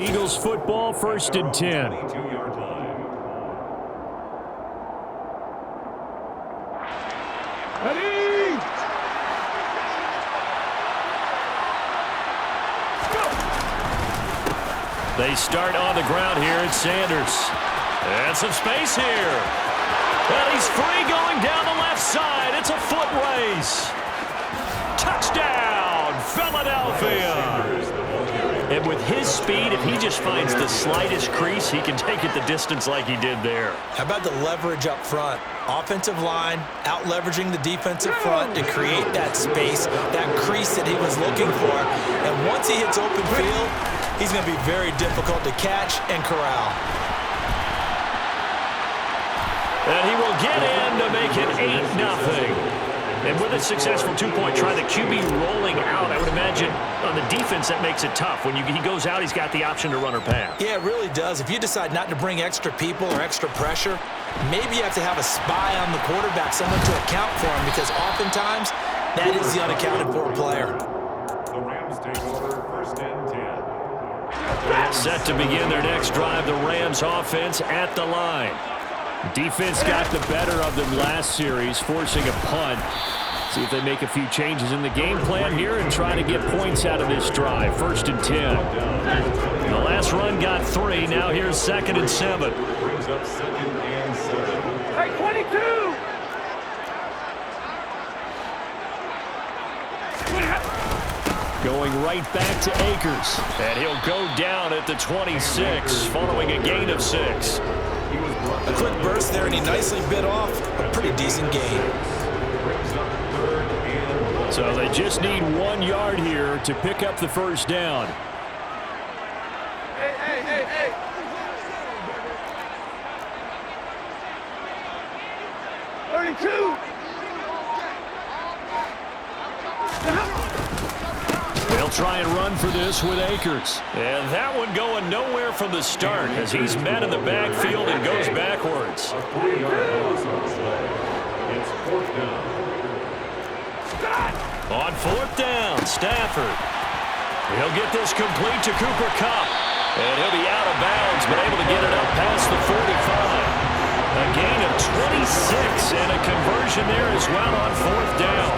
Eagles football, 1st and 10. Ready? Go! They start on the ground here. It's Sanders. And some space here. And he's free going down the left side. It's a foot race. Touchdown, Philadelphia. And with his speed, if he just finds the slightest crease, he can take it the distance like he did there. How about the leverage up front? Offensive line, out-leveraging the defensive front to create that space, that crease that he was looking for. And once he hits open field, he's going to be very difficult to catch and corral. And he will get in to make it 8-0. And with a successful two-point try, the QB rolling out, I would imagine on the defense that makes it tough. When he goes out, he's got the option to run or pass. Yeah, it really does. If you decide not to bring extra people or extra pressure, maybe you have to have a spy on the quarterback, someone to account for him, because oftentimes that is the unaccounted for player. The Rams take over 1st and 10. Set to begin their next drive, the Rams offense at the line. Defense got the better of them last series, forcing a punt. See if they make a few changes in the game plan here and try to get points out of this drive. 1st and 10. The last run got 3. Now here's 2nd and 7. Brings up 2nd and 7. Hey, 22! Going right back to Akers. And he'll go down at the 26 following a gain of 6. A quick burst there, and he nicely bit off a pretty decent gain. So they just need 1 yard here to pick up the 1st down. Hey, hey, hey, hey! They'll try and run for this with Akers. And that one going nowhere from the start as he's met in the backfield and goes backwards. A 3-yard loss on the play. It's 4th down. On 4th down, Stafford. He'll get this complete to Cooper Kupp. And he'll be out of bounds, but able to get it up past the 45. A gain of 26 and a conversion there as well on 4th down.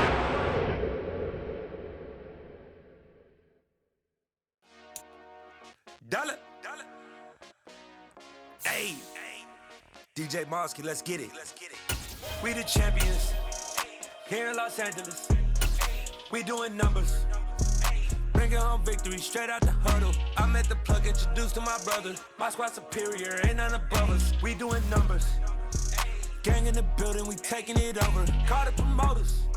Dollar. Hey. DJ Mosky, let's get it. We the champions. Here in Los Angeles. We doing numbers. Bringing home victory straight out the huddle. I'm at the plug, introduced to my brother. My squad superior, ain't none above us. We doing numbers. Gang in the building, we taking it over. Call the promoters.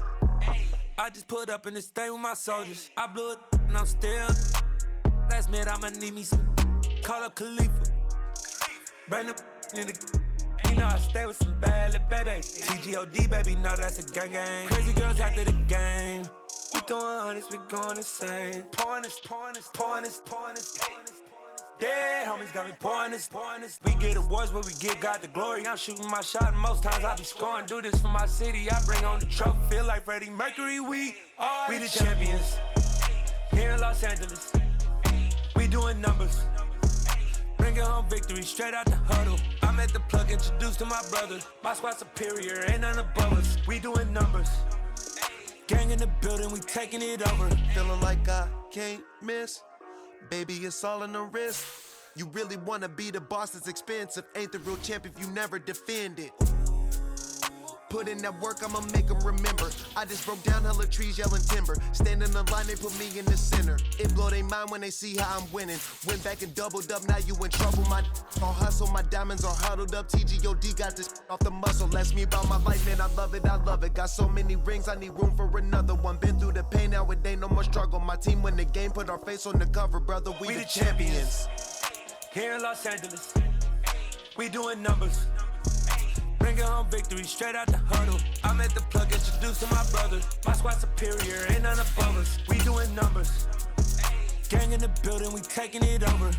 I just put up in this thing with my soldiers. I blew it and I'm still. Last minute, I'ma need me some. Call up Khalifa. Brand new in the. You know I stay with some bad little baby. TGOD, baby, know that's a gang gang. Crazy girls after the game. We throwing hundreds, we going insane. Pouring this. Dead homies got me pouring this. We get awards where we give God the glory. I'm shooting my shot and most times I be scoring. Do this for my city, I bring on the trophy. Feel like Freddie Mercury, we the champions. Here in Los Angeles. We doing numbers. Bringing home victory straight out the huddle. I'm at the plug, introduced to my brother. My squad superior, ain't none above us. We doing numbers. Gang in the building, we taking it over. Feeling like I can't miss. Baby, it's all in the wrist. You really wanna be the boss, it's expensive. Ain't the real champ if you never defend it. Put in that work, I'ma make them remember. I just broke down hella trees, yelling timber. Standing in the line, they put me in the center. It blow they mind when they see how I'm winning. Went back and doubled up, now you in trouble. My all hustle, my diamonds are huddled up. TGOD got this off the muscle. Ask me about my life, man, I love it. Got so many rings, I need room for another one. Been through the pain, now it ain't no more struggle. My team win the game, put our face on the cover, brother. We the champions. Here in Los Angeles, we doing numbers. Bringing home victory straight out the huddle. I'm at the plug, introduced to my brother. My squad superior, ain't none above us. We doing numbers. Gang in the building, we taking it over.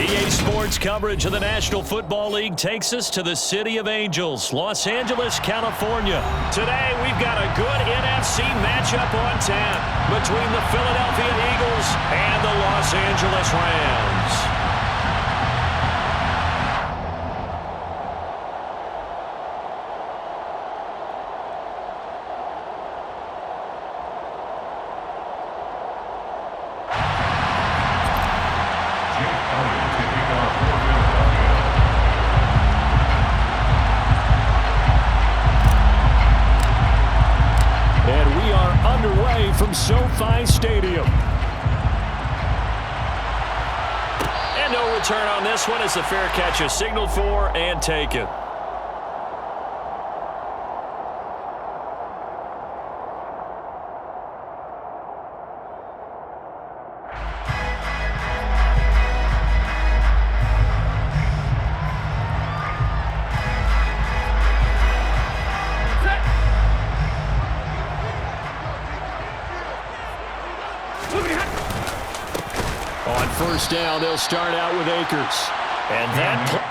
EA Sports coverage of the National Football League takes us to the City of Angels, Los Angeles, California. Today, we've got a good NFC matchup on tap between the Philadelphia Eagles and the Los Angeles Rams. From SoFi Stadium. And no return on this one as the fair catch is signaled for and taken. On first down, they'll start out with Akers. And that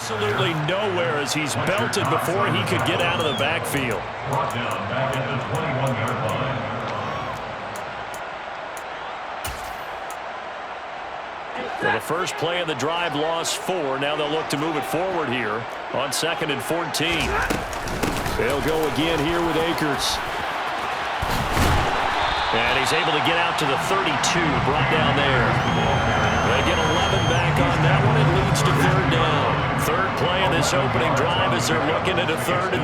absolutely nowhere as he's belted before he could get out of the backfield. Brought down back at the 21-yard line. So the first play of the drive lost 4. Now they'll look to move it forward here on 2nd and 14. They'll go again here with Akers. And he's able to get out to the 32, brought down there. They get 11 back on that one. It leads to 3rd down. Third play of this opening drive as they're looking at a 3rd and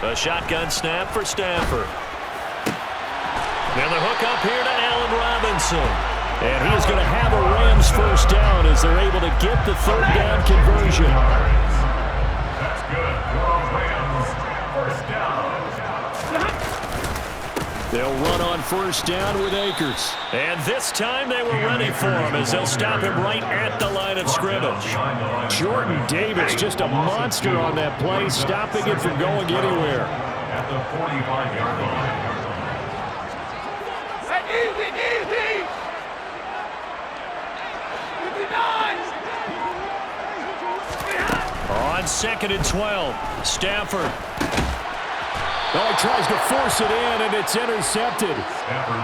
3. A shotgun snap for Stafford. Now the hook up here to Allen Robinson. And he is going to have a Rams first down as they're able to get the 3rd down conversion. That's good. Rams first down. They'll run on first down with Akers. And this time they were ready for him as they'll stop him right at the line of scrimmage. Jordan Davis, just a monster on that play, stopping it from going anywhere. At the 45-yard line. Easy! 59! On 2nd and 12, Stafford. Oh, he tries to force it in, and it's intercepted.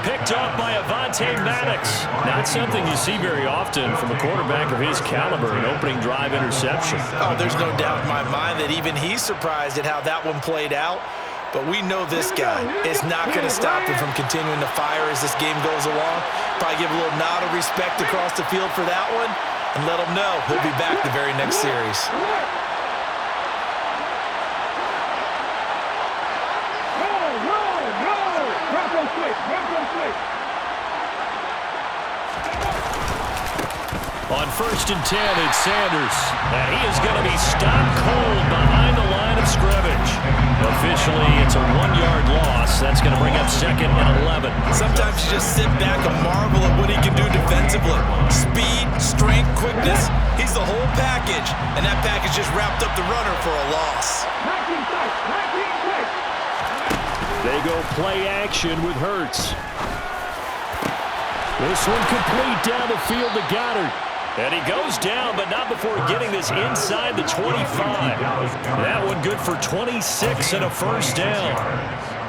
Picked up by Avonte Maddox. Not something you see very often from a quarterback of his caliber, an opening drive interception. Oh, there's no doubt in my mind that even he's surprised at how that one played out. But we know this guy is not going to stop him from continuing to fire as this game goes along. Probably give a little nod of respect across the field for that one and let him know he'll be back the very next series. On 1st and 10, it's Sanders. And he is going to be stopped cold behind the line of scrimmage. Officially, it's a 1-yard loss. That's going to bring up 2nd and 11. Sometimes you just sit back and marvel at what he can do defensively. Speed, strength, quickness. He's the whole package. And that package just wrapped up the runner for a loss. They go play action with Hurts. This one complete down the field to Goddard. And he goes down, but not before getting this inside the 25. That one good for 26 and a first down.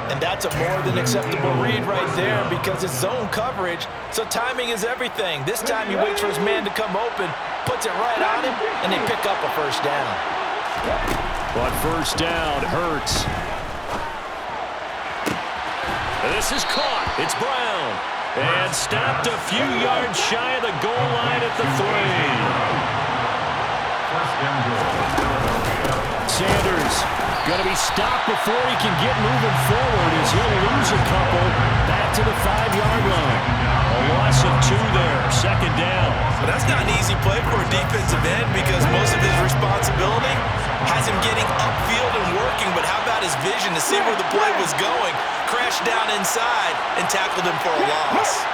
And that's a more than acceptable read right there because it's zone coverage, so timing is everything. This time he waits for his man to come open, puts it right on him, and they pick up a first down. But first down, Hurts. This is caught. It's Brown. And stopped a few yards shy of the goal line at the 3. Sanders going to be stopped before he can get moving forward as he'll lose a couple back to the 5-yard line. A loss of 2 there, second down. But that's not an easy play for a defensive end because most of his responsibility has him getting upfield and working, but how about his vision to see where the play was going? Crashed down inside and tackled him for a loss.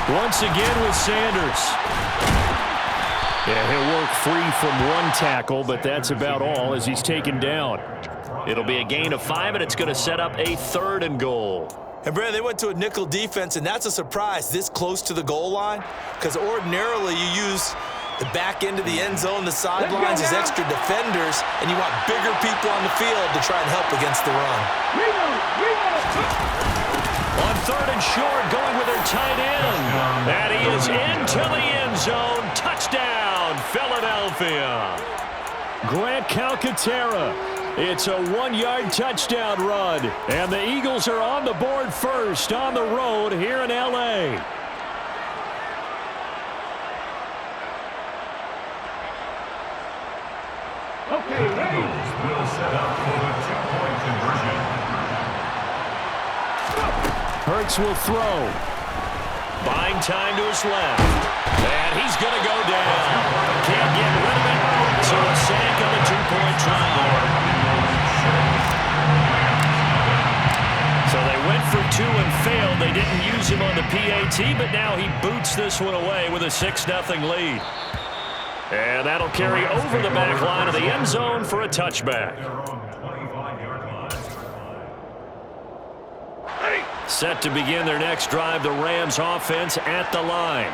Once again with Sanders. Yeah, he'll work free from one tackle, but that's about all as he's taken down. It'll be a gain of 5, and it's going to set up a 3rd and goal. And, Brad, they went to a nickel defense, and that's a surprise this close to the goal line because ordinarily you use the back end of the end zone, the sidelines as extra defenders, and you want bigger people on the field to try and help against the run. On 3rd and short, going with their tight end. And he is into the end zone. Touchdown, Philadelphia. Grant Calcaterra. It's a 1-yard touchdown run. And the Eagles are on the board first on the road here in L.A. Okay, Eagles will set up for the 2-point conversion. Hurts will throw. Buying time to his left. And he's going to go down. Can't get rid of it. So a sack on the 2-point try. So they went for 2 and failed. They didn't use him on the PAT, but now he boots this one away with a 6-0 lead. And that'll carry over the back line of the end zone for a touchback. Set to begin their next drive, the Rams offense at the line.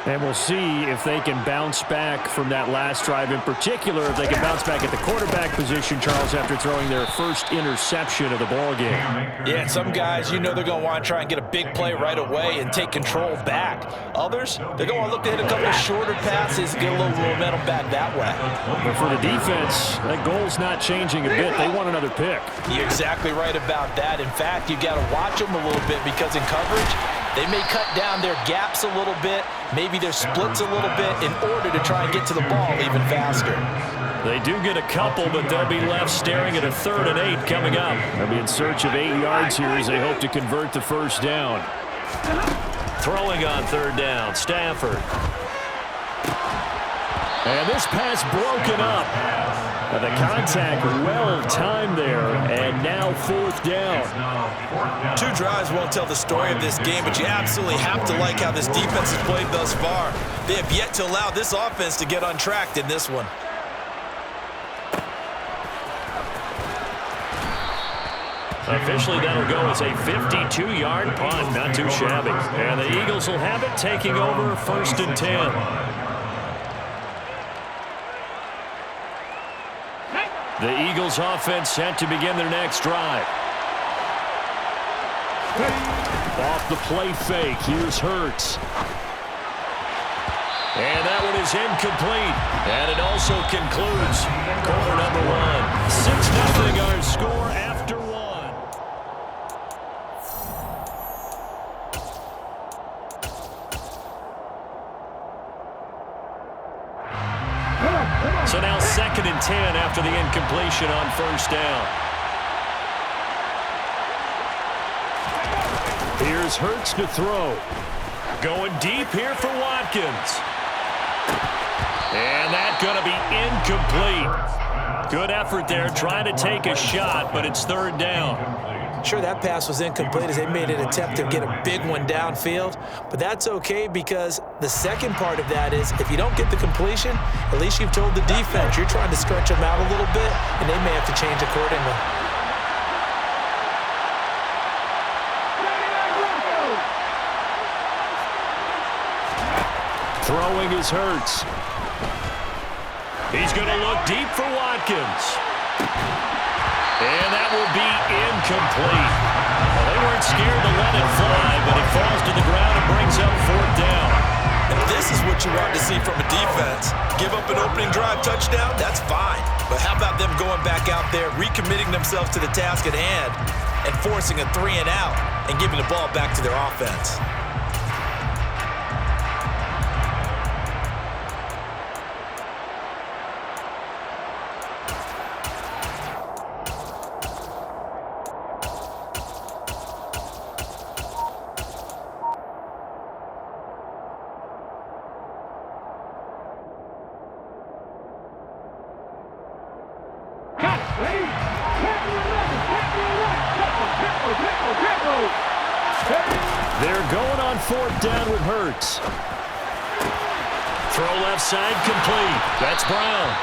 And we'll see if they can bounce back from that last drive in particular, if they can bounce back at the quarterback position, Charles, after throwing their first interception of the ballgame. Yeah, and some guys, you know they're going to want to try and get a big play right away and take control back. Others, they're going to look to hit a couple of shorter passes and get a little momentum back that way. But for the defense, that goal's not changing a bit. They want another pick. You're exactly right about that. In fact, you got to watch them a little bit because in coverage, they may cut down their gaps a little bit, maybe their splits a little bit in order to try and get to the ball even faster. They do get a couple, but they'll be left staring at a 3rd and 8 coming up. They'll be in search of 8 yards here as they hope to convert the first down. Throwing on 3rd down, Stafford. And this pass broken up. The contact well timed there, and now 4th down. 2 drives won't tell the story of this game, but you absolutely have to like how this defense has played thus far. They have yet to allow this offense to get untracked in this one. Officially, that'll go as a 52-yard punt. Not too shabby. And the Eagles will have it, taking over 1st and 10. The Eagles offense set to begin their next drive. Off the play fake, here's Hurts. And that one is incomplete. And it also concludes quarter number 1. 6-0 our score after 1. So now 2nd and 10 after the incompletion on 1st down. Here's Hurts to throw. Going deep here for Watkins. And that's going to be incomplete. Good effort there, trying to take a shot, but it's 3rd down. Sure, that pass was incomplete as they made an attempt to get a big one downfield, but that's okay because the second part of that is if you don't get the completion, at least you've told the defense you're trying to stretch them out a little bit, and they may have to change accordingly. Throwing is Hurts. He's going to look deep for Watkins. And that will be incomplete. Well, they weren't scared to let it fly, but it falls to the ground and brings up 4th down. And This is what you want to see from a defense. Give up an opening drive touchdown, that's fine. But how about them going back out there, recommitting themselves to the task at hand, and forcing a 3 and out and giving the ball back to their offense? They're going on 4th down with Hurts. Throw left side complete. That's Brown.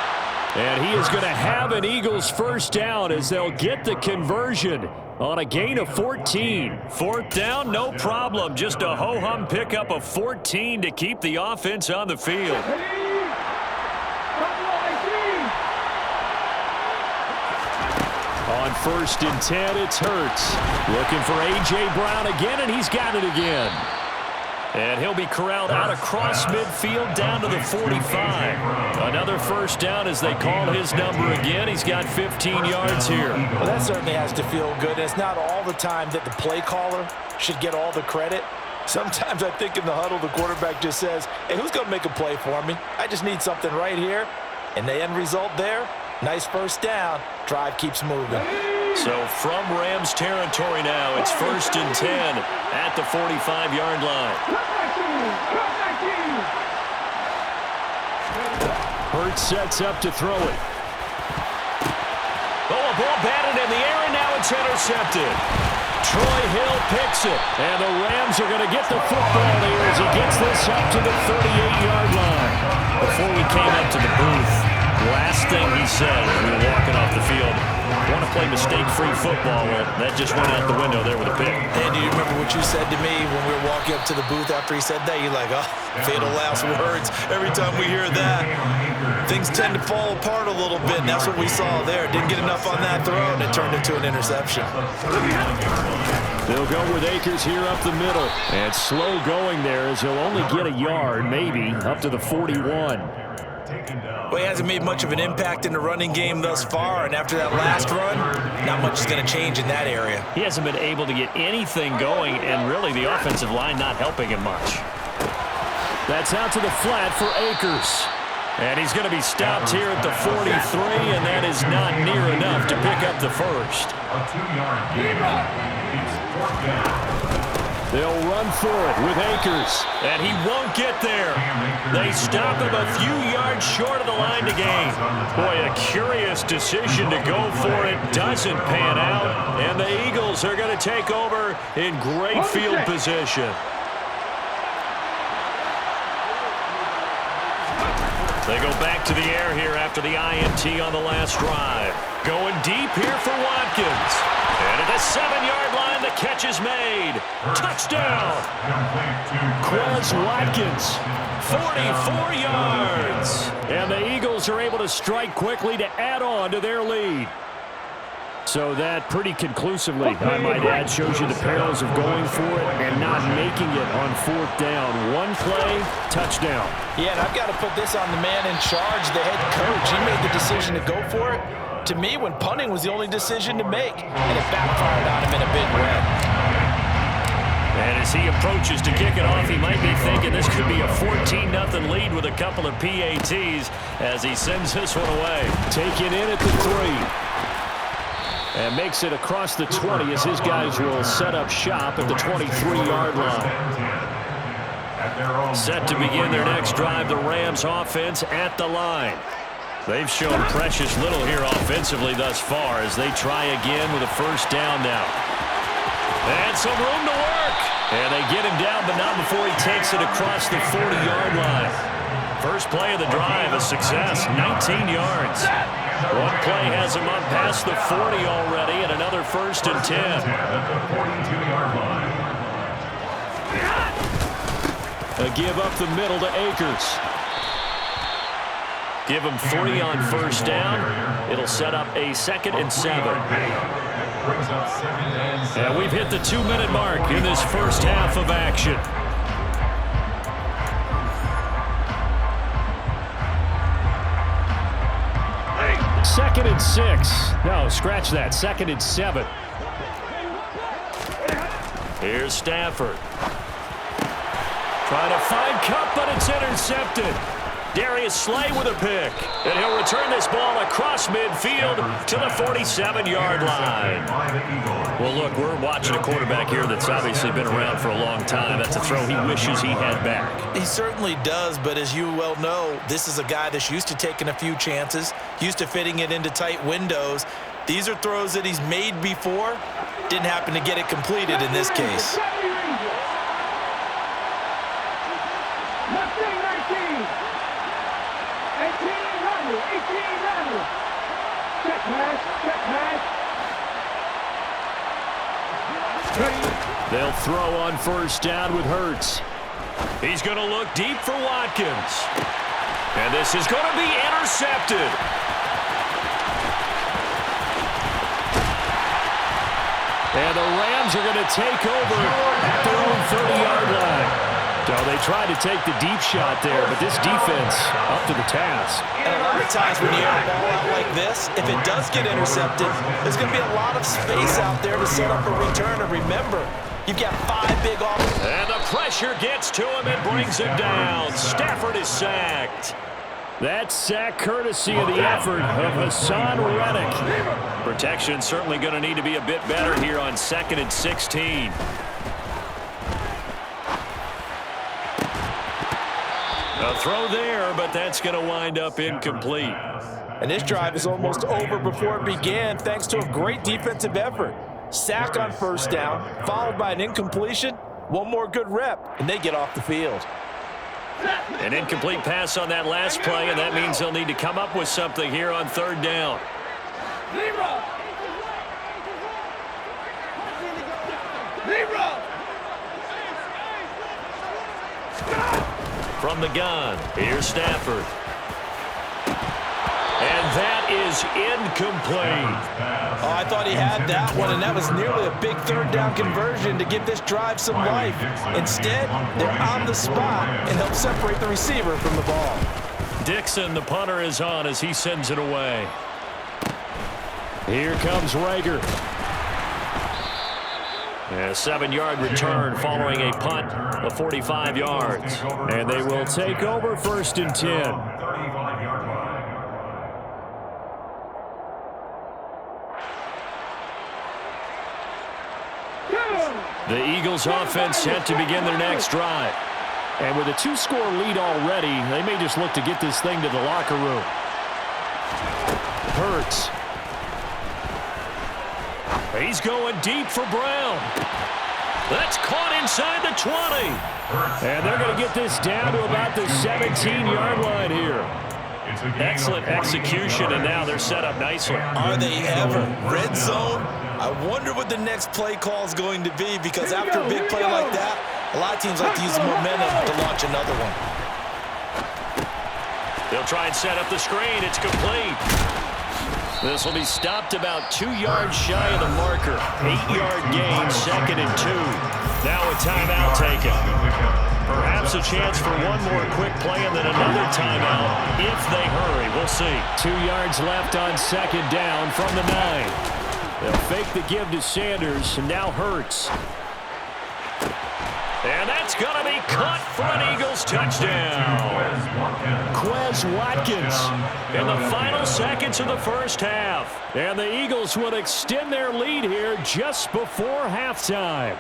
And he is going to have an Eagles first down as they'll get the conversion on a gain of 14. 4th down, no problem. Just a ho-hum pickup of 14 to keep the offense on the field. On 1st and 10, it's Hurts. Looking for A.J. Brown again, and he's got it again. And he'll be corralled out across midfield down to the 45. Another first down as they call his number again. He's got 15 yards here. Well, that certainly has to feel good. It's not all the time that the play caller should get all the credit. Sometimes I think in the huddle, the quarterback just says, hey, who's going to make a play for me? I just need something right here. And the end result there, nice first down. Drive keeps moving. So from Rams territory now, it's 1st and 10 at the 45-yard line. Hurts sets up to throw it. Oh, a ball batted in the air, and now it's intercepted. Troy Hill picks it, and the Rams are going to get the football here as he gets this up to the 38-yard line. Before we came up to the booth, last thing he said as we were walking off the field, want to play mistake-free football. Well, that just went out the window there with a pick. And do you remember what you said to me when we were walking up to the booth after he said that? You're like, oh, fatal last words. Every time we hear that, things tend to fall apart a little bit, and that's what we saw there. Didn't get enough on that throw, and it turned into an interception. They'll go with Akers here up the middle. And slow going there as he'll only get a yard, maybe, up to the 41. Well, he hasn't made much of an impact in the running game thus far, and after that last run, not much is going to change in that area. He hasn't been able to get anything going, and really the offensive line not helping him much. That's out to the flat for Akers. And he's going to be stopped here at the 43, and that is not near enough to pick up the first. A 2-yard gain. They'll run for it with Akers, and he won't get there. They stop him a few yards short of the line to gain. Boy, a curious decision to go for it. Doesn't pan out, and the Eagles are going to take over in great field position. They go back to the air here after the INT on the last drive. Going deep here for Watkins. And at the 7-yard line, the catch is made. Touchdown! Quez Watkins, 44 yards. And the Eagles are able to strike quickly to add on to their lead. So that pretty conclusively, I might add, shows you the perils of going for it and not making it on 4th down. One play, touchdown. Yeah, and I've got to put this on the man in charge, the head coach. He made the decision to go for it. To me, when punting was the only decision to make, and it backfired on him in a big way. And as he approaches to kick it off, he might be thinking this could be a 14-0 lead with a couple of PATs as he sends this one away. Taken in at the 3. And makes it across the 20 as his guys will set up shop at the 23-yard line. Set to begin their next drive, the Rams offense at the line. They've shown precious little here offensively thus far as they try again with a first down now. And some room to work. And they get him down, but not before he takes it across the 40-yard line. First play of the drive, a success, 19 yards. One play has him up past the 40 already, and another 1st and 10. A give up the middle to Akers. Give him 3 on first down. It'll set up a 2nd and 7. And we've hit the 2-minute mark in this first half of action. 2nd and 6. No, scratch that. 2nd and 7. Here's Stafford. Trying to find Cup, but it's intercepted. Darius Slay with a pick. And he'll return this ball across midfield to the 47-yard line. Well, look, we're watching a quarterback here that's obviously been around for a long time. That's a throw he wishes he had back. He certainly does, but as you well know, this is a guy that's used to taking a few chances, used to fitting it into tight windows. These are throws that he's made before. Didn't happen to get it completed in this case. They'll throw on first down with Hurts. He's going to look deep for Watkins. And this is going to be intercepted. And the Rams are going to take over at their own 30-yard line. So they tried to take the deep shot there, but this defense up to the task. And a lot of times when you air a ball out like this, if it does get intercepted, there's going to be a lot of space out there to set up a return. And remember, you've got 5 big offenses. And the pressure gets to him and brings him down. Stafford is sacked. That sack courtesy of the effort of Hassan Reddick. Protection certainly going to need to be a bit better here on 2nd and 16. A throw there, but that's going to wind up incomplete. And this drive is almost over before it began thanks to a great defensive effort. Sack on first down, followed by an incompletion. One more good rep, and they get off the field. An incomplete pass on that last play, and that means they'll need to come up with something here on 3rd down. From the gun, here's Stafford. And that is incomplete. Oh, I thought he had that one, and that was nearly a big 3rd down conversion to give this drive some life. Instead, they're on the spot and help separate the receiver from the ball. Dixon, the punter, is on as he sends it away. Here comes Rager. A 7-yard return following a punt of 45 yards. And they will take over 1st and 10. The Eagles offense set to begin their next drive. And with a 2-score lead already, they may just look to get this thing to the locker room. Hurts. He's going deep for Brown. That's caught inside the 20. And they're going to get this down to about the 17-yard line here. Excellent execution, and now they're set up nicely. Are they ever? Red zone? I wonder what the next play call is going to be, because after a big play like that, a lot of teams like to use the momentum to launch another one. They'll try and set up the screen. It's complete. This will be stopped about 2 yards shy of the marker. 8-yard gain, 2nd and 2. Now a timeout taken. Perhaps a chance for one more quick play and then another timeout if they hurry. We'll see. 2 yards left on 2nd down from the 9. They'll fake the give to Sanders, and now Hurts. And that's going to be caught for an Eagles touchdown. Quez Watkins in the final seconds of the first half. And the Eagles would extend their lead here just before halftime.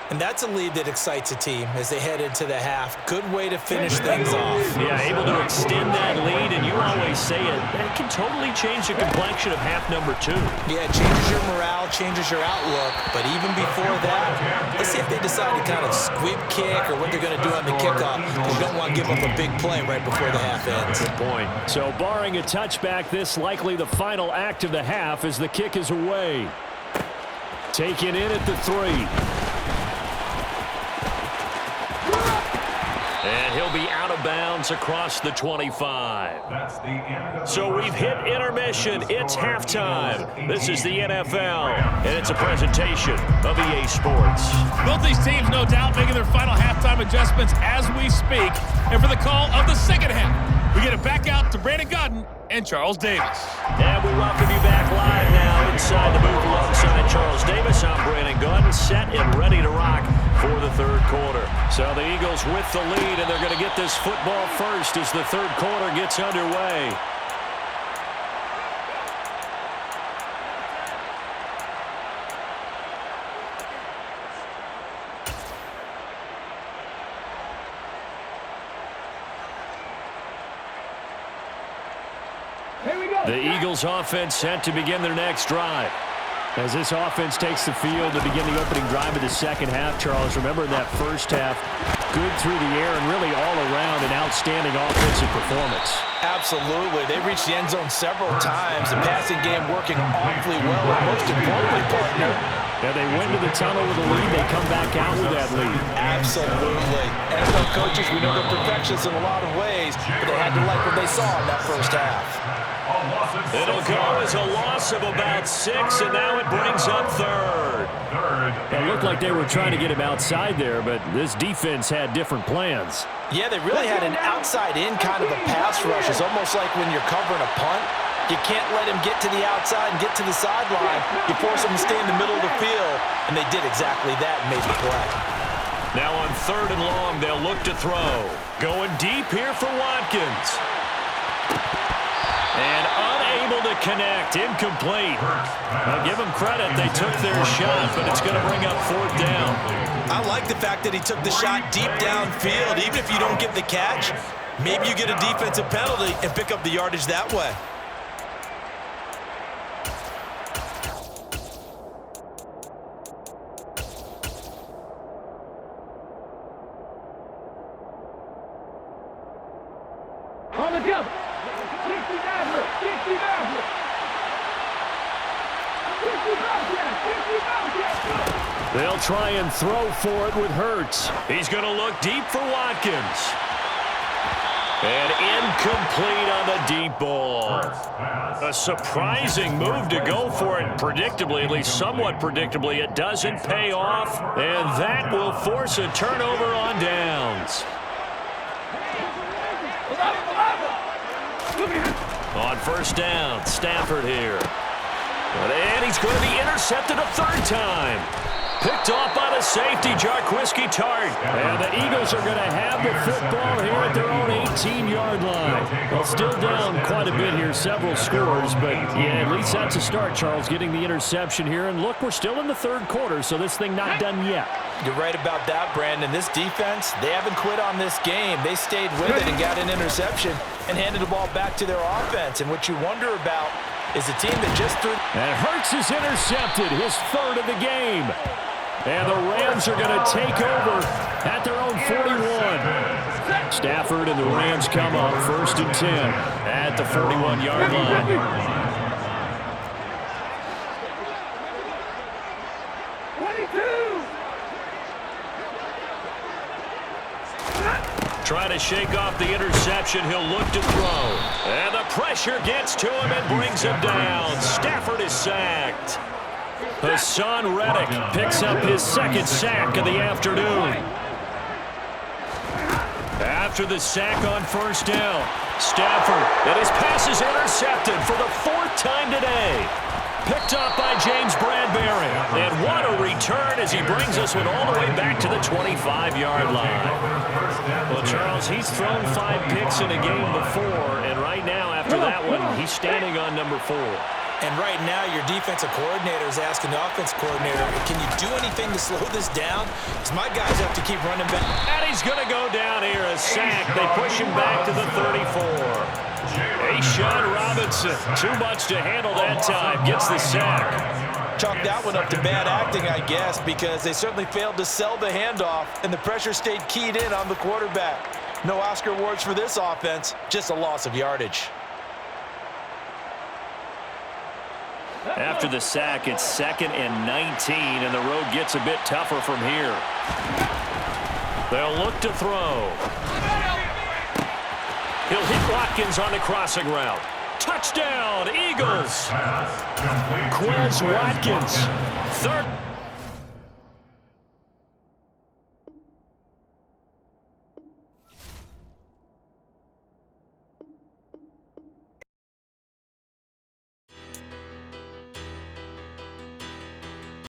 And that's a lead that excites a team as they head into the half. Good way to finish things off. Yeah, able to extend that lead, and you always say it, that can totally change the complexion of half number 2. Yeah, it changes your morale, changes your outlook. But even before that, let's see if they decide to kind of squib kick or what they're going to do on the kickoff, because you don't want to give up a big play right before the half ends. Good point. So barring a touchback, this likely the final act of the half as the kick is away. Taken in at the 3. And he'll be out of bounds across the 25. So we've hit intermission. It's halftime. This is the NFL, and it's a presentation of EA Sports. Both these teams, no doubt, making their final halftime adjustments as we speak. And for the call of the second half, We get it back out to Brandon Godden and Charles Davis. And we welcome you back live now inside the booth alongside Charles Davis. I'm Brandon Godden, set and ready to rock for the third quarter. So the Eagles with the lead, and they're going to get this football first as the third quarter gets underway. The Eagles offense set to begin their next drive. As this offense takes the field to begin the opening drive of the second half, Charles, remember in that first half, good through the air and really all around an outstanding offensive performance. Absolutely. They reached the end zone several times. The passing game working awfully well. And most importantly, partner, yeah, they went to the tunnel with a lead. They come back out with that lead. Absolutely. NFL coaches, we know they're perfectionists in a lot of ways, but they had to like what they saw in that first half. It'll go as a loss of about 6, and now it brings up third. It looked like they were trying to get him outside there, but this defense had different plans. Yeah, they really had an outside-in kind of a pass rush. It's almost like when you're covering a punt. You can't let him get to the outside and get to the sideline. You force him to stay in the middle of the field, and they did exactly that and made the play. Now on third and long, they'll look to throw. Going deep here for Watkins. And unable to connect, incomplete. I'll give them credit, they took their shot, but it's going to bring up fourth down. I like the fact that he took the shot deep downfield. Even if you don't get the catch, maybe you get a defensive penalty and pick up the yardage that way. On the jump. 60 Maverick. 60 Maverick. 60 Maverick. They'll try and throw for it with Hurts. He's going to look deep for Watkins. And incomplete on the deep ball. A surprising move to go for it predictably, at least somewhat predictably. It doesn't pay off, and that will force a turnover on downs. On first down, Stafford here. And he's going to be intercepted a third time. Picked off by the safety, Jarquiski Tart. And the Eagles are going to have the football here at their own 18-yard line. Well, still down quite a bit here, several scores. But, yeah, at least that's a start, Charles, getting the interception here. And, look, we're still in the third quarter, so this thing not done yet. You're right about that, Brandon. This defense, they haven't quit on this game. They stayed with it and got an interception and handed the ball back to their offense. And what you wonder about is a team that just threw. And Hurts is intercepted, his third of the game. And the Rams are going to take over at their own 41. Stafford and the Rams come up first and 10 at the 41-yard line. Trying to shake off the interception. He'll look to throw. And the pressure gets to him and brings him down. Stafford is sacked. Hassan Reddick picks up his second sack of the afternoon. After the sack on first down, Stafford, and his pass is intercepted for the fourth time today. Picked up by James Bradbury. And what a return as he brings us one all the way back to the 25-yard line. Well, Charles, he's thrown 5 picks in a game before, and right now, after that one, he's standing on number 4. And right now, your defensive coordinator is asking the offensive coordinator, can you do anything to slow this down? Because my guys have to keep running back. And he's going to go down here, a sack. They push him back to the 34. Ashawn Robinson, too much to handle that time, gets the sack. Chalk that one up to bad acting, I guess, because they certainly failed to sell the handoff, and the pressure stayed keyed in on the quarterback. No Oscar awards for this offense, just a loss of yardage. After the sack, it's 2nd and 19, and the road gets a bit tougher from here. They'll look to throw. He'll hit Watkins on the crossing route. Touchdown, Eagles! Quez Watkins. Third.